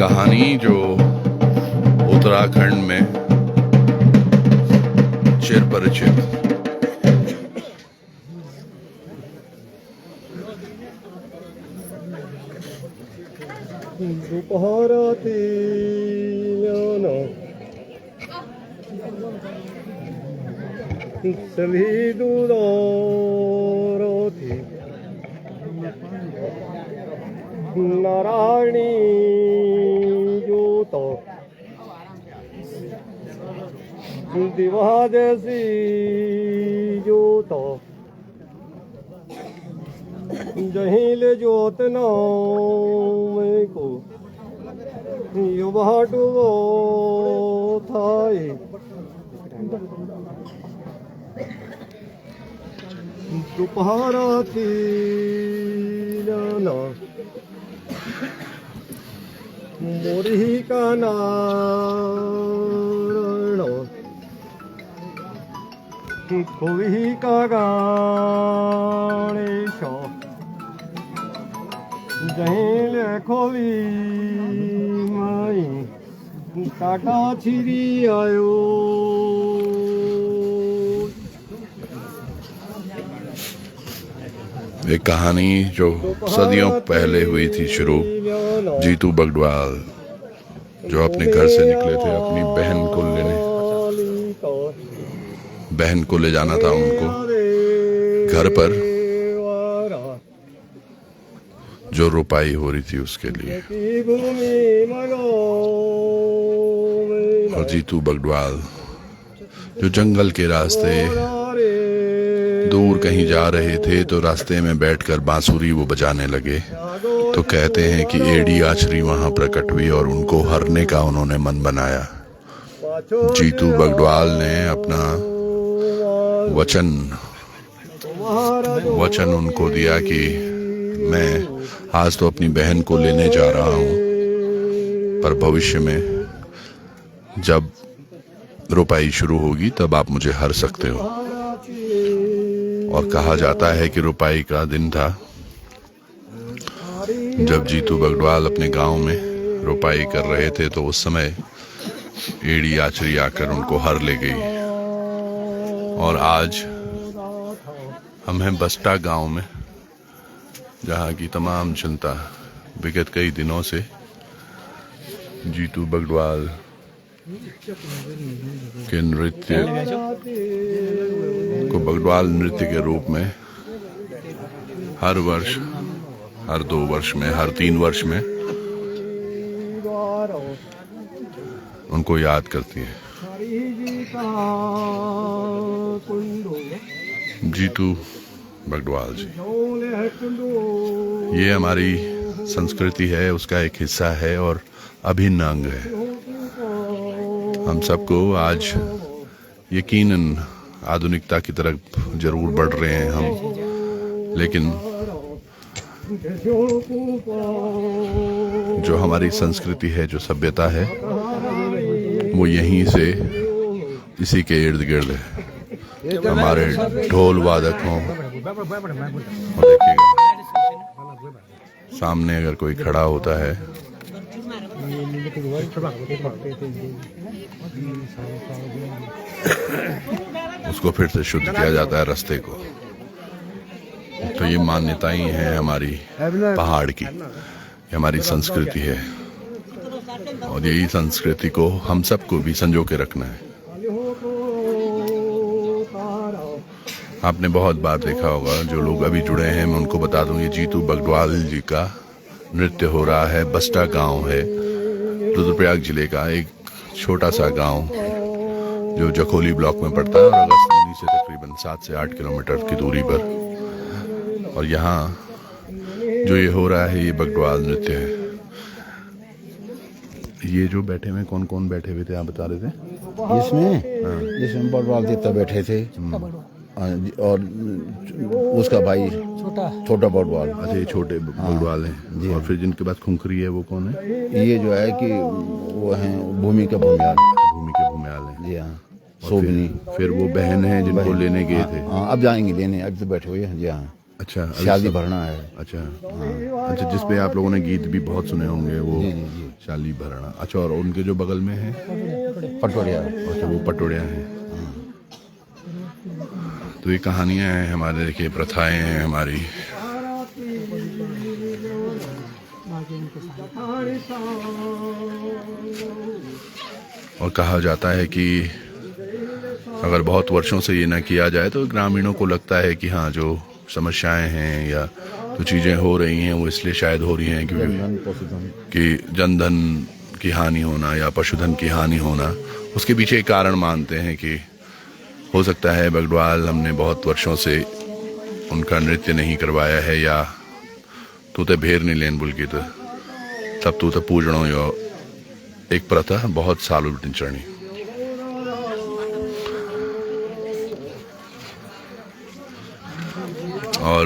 कहानी जो उत्तराखंड में चिरपरिचित सभी दूरों नारायणी जो तो दिवा जैसी जो तो जहीं ले जोत नाम को युवा डुबो थाई दोपहरा थी जाना मोरी का नारायण कोई का गणेश जहीं लेखो भी माई काटा छिरी आयो। एक कहानी जो सदियों पहले हुई थी शुरू। जीतू बगड़वाल जो अपने घर से निकले थे अपनी बहन को ले जाना था उनको घर पर, जो रुपाई हो रही थी उसके लिए। और जीतू बगड़वाल जो जंगल के रास्ते दूर कहीं जा रहे थे तो रास्ते में बैठकर बांसुरी वो बजाने लगे। तो कहते हैं कि एड़ी आचरी वहां प्रकट हुई और उनको हरने का उन्होंने मन बनाया। जीतू बगड़वाल ने अपना वचन उनको दिया कि मैं आज तो अपनी बहन को लेने जा रहा हूं, पर भविष्य में जब रुपाई शुरू होगी तब आप मुझे हर सकते हो। और कहा जाता है कि रुपाई का दिन था जब जीतू बगड़वाल अपने गांव में रुपाई कर रहे थे, तो उस समय एड़ी आचरी आकर उनको हर ले गई। और आज हम हैं बस्टा गांव में, जहां की तमाम जनता विगत कई दिनों से जीतू बगड़वाल के नृत्य को बगड़वाल नृत्य के रूप में हर वर्ष, हर 2 वर्ष में, हर 3 वर्ष में उनको याद करती है। जीतू बगड़वाल जी, ये हमारी संस्कृति है, उसका एक हिस्सा है और अभिन्न अंग है। हम सबको आज यकीनन आधुनिकता की तरफ जरूर बढ़ रहे हैं हम, लेकिन जो हमारी संस्कृति है, जो सभ्यता है, वो यहीं से इसी के इर्द गिर्द है। हमारे ढोल वादक हों, देखिएगा सामने अगर कोई खड़ा होता है उसको फिर से शुद्ध किया जाता है रास्ते को। तो ये मान्यताएं हैं हमारी पहाड़ की, ये हमारी संस्कृति है और यही संस्कृति को हम सबको भी संजो के रखना है। आपने बहुत बार देखा होगा, जो लोग अभी जुड़े हैं मैं उनको बता दूं, ये जीतू बगड़वाल जी का नृत्य हो रहा है। बस्टा गांव है, रुद्रप्रयाग जिले का एक छोटा सा गांव जो जखोली ब्लॉक में पड़ता है और अगस्त्यमुनि से तकरीबन 7 से 8 किलोमीटर की दूरी पर। और यहाँ जो ये हो रहा है, ये बगड़वाल नृत्य है। ये जो बैठे हुए, कौन कौन बैठे हुए थे आप बता रहे थे जिसमें बगड़वाल देवता बैठे थे और उसका भाई छोटा बगड़वाल। अच्छा, ये छोटे बगड़वाल हैं। और फिर जिनके पास खुंखरी है वो कौन है? ये जो है कि वो हैं भूमि के भूमियाल हैं। जी हाँ, सोबनी। फिर वो बहन है जिनको लेने गए थे। हाँ, अब जाएंगे लेने, अब तो बैठे हुए हैं। जी हाँ, अच्छा, अभी शादी सब- भरना है। अच्छा अच्छा, जिसपे आप लोगों ने गीत भी बहुत सुने होंगे वो जी, जी, जी। शाली भरना। अच्छा, और उनके जो बगल में है, पटोरिया। अच्छा वो पटोड़िया हैं। तो ये कहानियां हैं हमारे, देखिए प्रथाएं हैं हमारी। और कहा जाता है कि अगर बहुत वर्षों से ये ना किया जाए तो ग्रामीणों को लगता है कि हाँ, जो समस्याएं हैं या जो चीज़ें हो रही हैं वो इसलिए शायद हो रही हैं क्योंकि जनधन पशुधन। कि जनधन की हानि होना या पशुधन की हानि होना, उसके पीछे एक कारण मानते हैं कि हो सकता है बगडवाल हमने बहुत वर्षों से उनका नृत्य नहीं करवाया है, या तू तो भेर नहीं लेन बुल की तो तब तू तो पूजणो यो एक प्रथा बहुत सालों बिटिन चढ़नी। और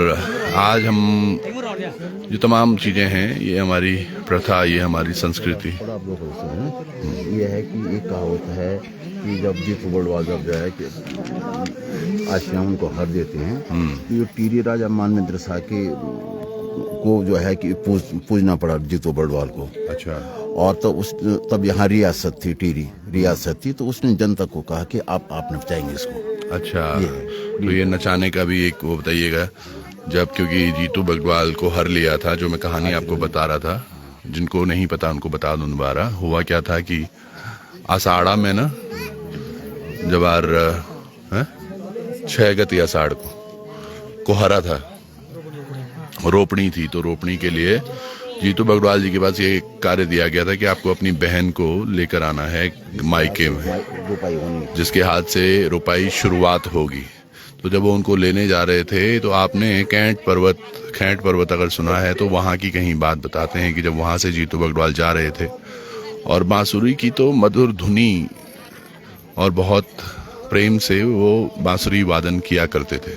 आज हम जो तमाम चीज़ें हैं, ये हमारी प्रथा, ये हमारी संस्कृति। थोड़ा आप लोग सुने, ये है कि एक कहावत है कि जब जीतू बड़वाल जब जो है कि आशियाँ उनको हर देते हैं, तो ये टीरी राजा मानवेंद्र शाह के को जो है कि पूजना पड़ा जीतू बड़वाल को। अच्छा, और तो उस तब यहाँ रियासत थी, टीरी रियासत थी, तो उसने जनता को कहा कि आप नचाएंगे इसको। अच्छा। तो ये नचाने का भी एक वो बताइएगा, जब क्योंकि जीतू बगडवाल को हर लिया था, जो मैं कहानी आपको बता रहा था, जिनको नहीं पता उनको बता दूं दोबारा। हुआ क्या था कि आषाढ़ा में ना, जब 6 गति आषाढ़ को हरा था, रोपणी थी, तो रोपणी के लिए जीतू बगडवाल जी के पास ये कार्य दिया गया था कि आपको अपनी बहन को लेकर आना है मायके में, रुपाई होनी। जिसके हाथ से रुपाई शुरुआत होगी। तो जब वो उनको लेने जा रहे थे, तो आपने खेंट पर्वत अगर सुना है तो वहाँ की कहीं बात बताते हैं कि जब वहाँ से जीतू बगडवाल जा रहे थे, और बांसुरी की तो मधुर धुनी और बहुत प्रेम से वो बांसुरी वादन किया करते थे।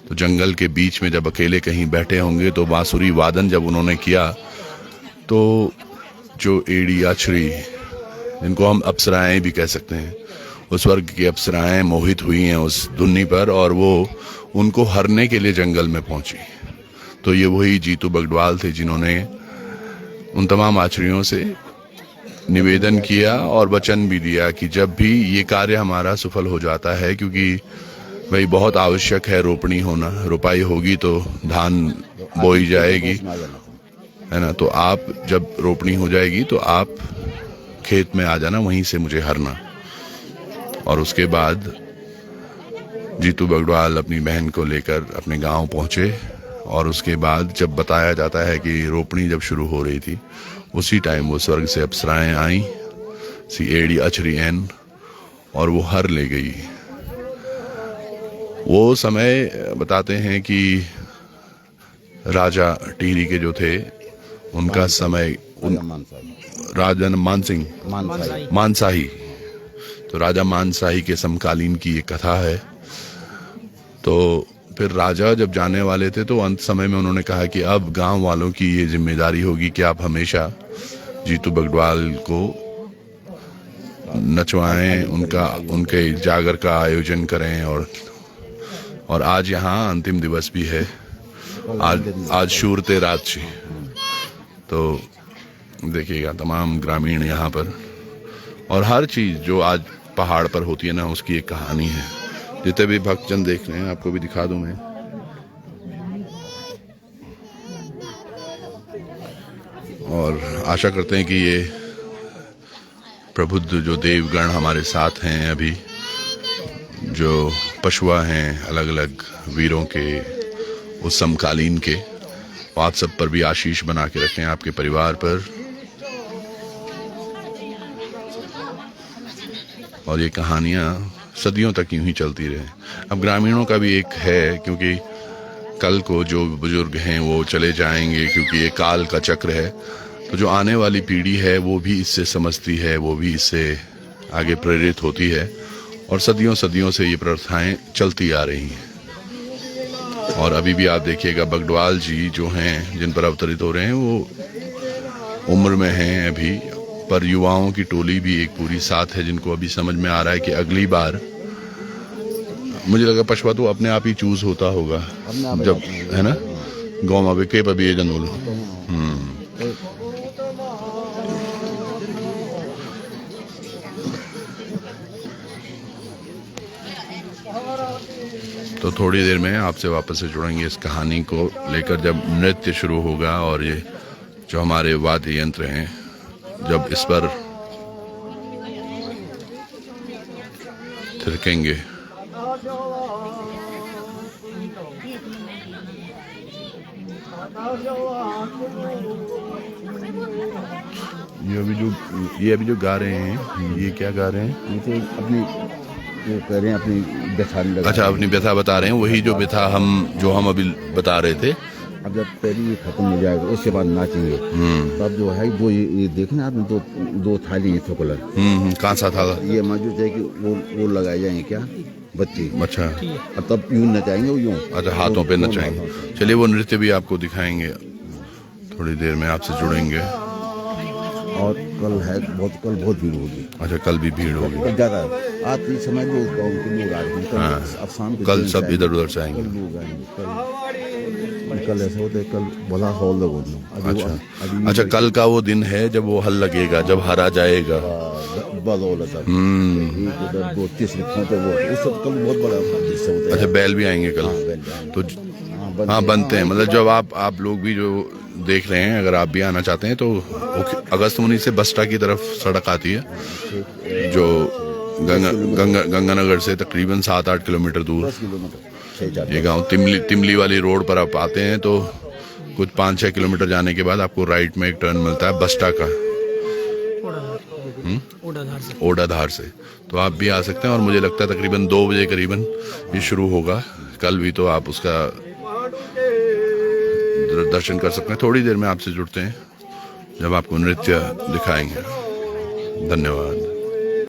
तो जंगल के बीच में जब अकेले कहीं बैठे होंगे तो बांसुरी वादन जब उन्होंने किया, तो जो एड़ी आछड़ी, जिनको हम अप्सराएं भी कह सकते हैं, उस वर्ग की अप्सराएं मोहित हुई हैं उस धुनी पर, और वो उनको हरने के लिए जंगल में पहुंची। तो ये वही जीतू बगडवाल थे जिन्होंने उन तमाम आचरियों से निवेदन किया और वचन भी दिया कि जब भी ये कार्य हमारा सफल हो जाता है, क्योंकि भाई बहुत आवश्यक है रोपणी होना, रोपाई होगी तो धान बोई जाएगी, है ना, तो आप जब रोपणी हो जाएगी तो आप खेत में आ जाना, वहीं से मुझे हरना। और उसके बाद जीतू बगडवाल अपनी बहन को लेकर अपने गांव पहुंचे, और उसके बाद जब बताया जाता है कि रोपणी जब शुरू हो रही थी, उसी टाइम वो स्वर्ग से अप्सराएं आई, सी एड़ी अचरी एन, और वो हर ले गई। वो समय बताते हैं कि राजा टिहरी के जो थे, उनका समय राजा मानशाही, तो राजा मानशाही के समकालीन की ये कथा है। तो फिर राजा जब जाने वाले थे, तो अंत समय में उन्होंने कहा कि अब गांव वालों की ये जिम्मेदारी होगी कि आप हमेशा जीतू बगडवाल को नचवाएं, उनके जागर का आयोजन करें। और आज यहाँ अंतिम दिवस भी है, आज शूरते रात छी। तो देखिएगा तमाम ग्रामीण यहाँ पर, और हर चीज़ जो आज पहाड़ पर होती है ना, उसकी एक कहानी है। जितने भी भक्तजन देख रहे हैं, आपको भी दिखा दूं मैं। और आशा करते हैं कि ये प्रबुद्ध जो देवगण हमारे साथ हैं अभी, जो पशुआ हैं अलग अलग वीरों के, उस समकालीन के, आप सब पर भी आशीष बना के रखें, आपके परिवार पर। और ये कहानियाँ सदियों तक यूं ही चलती रहे। अब ग्रामीणों का भी एक है, क्योंकि कल को जो बुजुर्ग हैं वो चले जाएंगे, क्योंकि ये काल का चक्र है। तो जो आने वाली पीढ़ी है वो भी इससे समझती है, वो भी इससे आगे प्रेरित होती है, और सदियों सदियों से ये प्रथाएं चलती आ रही हैं। और अभी भी आप देखिएगा बगडवाल जी जो हैं, जिन पर अवतरित हो रहे हैं, वो उम्र में हैं अभी, पर युवाओं की टोली भी एक पूरी साथ है, जिनको अभी समझ में आ रहा है कि अगली बार मुझे लगा पशुआ तो अपने आप ही चूज होता होगा अपने आप जब, है ना, गाँव में भी के पर भी ये जनूल। तो थोड़ी देर में आपसे वापस से जुड़ेंगे इस कहानी को लेकर, जब नृत्य शुरू होगा और ये जो हमारे वाद्य यंत्र हैं जब इस पर थिरकेंगे। ये अभी जो गा रहे हैं, ये क्या गा रहे हैं? ये तो अपनी ये कह रहे हैं, अपनी व्यथा लगा। अच्छा, अपनी व्यथा बता रहे हैं, वही जो व्यथा हम अभी बता रहे थे। अब जब पहले ये खत्म हो जाएगा उसके बाद नाचेंगे। तब जो है वो ये देखना आपने दो थाली है चॉकलेट। कहाँ सा था? ये मौजूद है कि वो लगाए जाएंगे क्या बच्चे। अच्छा, अब तब यूं नचाएंगे वो यूं। अच्छा, हाथों पे नचाएंगे। चलिए वो नृत्य भी आपको दिखाएंगे, थोड़ी देर में आपसे जुड़ेंगे। और कल बहुत भीड़ होगी। अच्छा, कल भी भीड़ होगी ज़्यादा। आज इस समय लोग गाँव के लोग आ रहे हैं। हाँ, अब शाम के कल सब इधर उधर से आएंगे। लोग आएंगे। कल ऐसा होता है, कल बड़ा हॉल लगोगे। अच्छा, कल का वो दिन है जब वो हल लगेगा, जब हरा जाएगा। बदौलत दो तीसरे पहुंचे वो उस वक्त कल बहुत बड़ा दृश्य होता है। अच्छा, बैल भी आएंगे कल तो? हाँ, बनते हैं। मतलब जब आप लोग भी जो देख रहे हैं, अगर आप भी आना चाहते हैं तो अगस्त मुनि से बस्टा की तरफ सड़क आती है, जो गंगानगर से तकरीबन 7-8 किलोमीटर दूर। 10 किलोमीटर ये गांव तिमली वाली रोड पर आप आते हैं तो कुछ 5-6 किलोमीटर जाने के बाद आपको राइट में एक टर्न मिलता है बस्टा का, ओडाधार से। तो आप भी आ सकते हैं, और मुझे लगता है तकरीबन 2 बजे करीबन ये शुरू होगा। कल भी तो आप उसका दर्शन कर सकते हैं। थोड़ी देर में आपसे जुड़ते हैं जब आपको नृत्य दिखाएंगे। धन्यवाद।